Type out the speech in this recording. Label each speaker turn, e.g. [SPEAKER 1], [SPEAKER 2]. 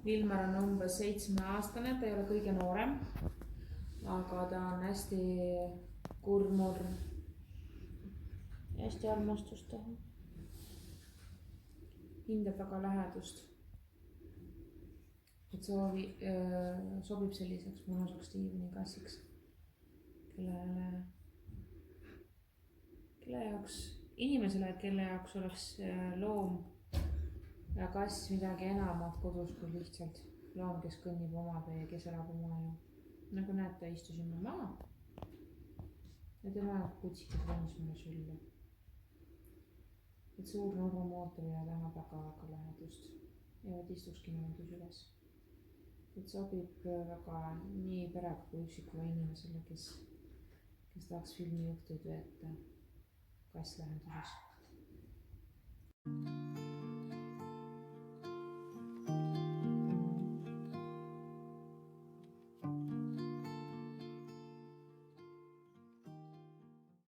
[SPEAKER 1] Vilmar on umbes 7-aastane, ta ei ole kõige noorem, aga ta on hästi kurmur ja hästi armastustav. Hindab väga lähedust. Et sobib selliseks mõnusaks diivanikassiks, inimesele, kelle jaoks oleks loom ja kass midagi enamat kodus kui lihtsalt loom, kes kõnnib oma tee, kes elab oma elu. Nagu näete, istusime maha ja tema kutsikas rõnnis mulle sülle. Et suur nurmumootori ja tahab väga lähedust ja et istukski niimoodi süles. Et sobib väga nii perega kui üksikule inimesele, kes tahaks filmijuhtuid veeta kass lähenduses.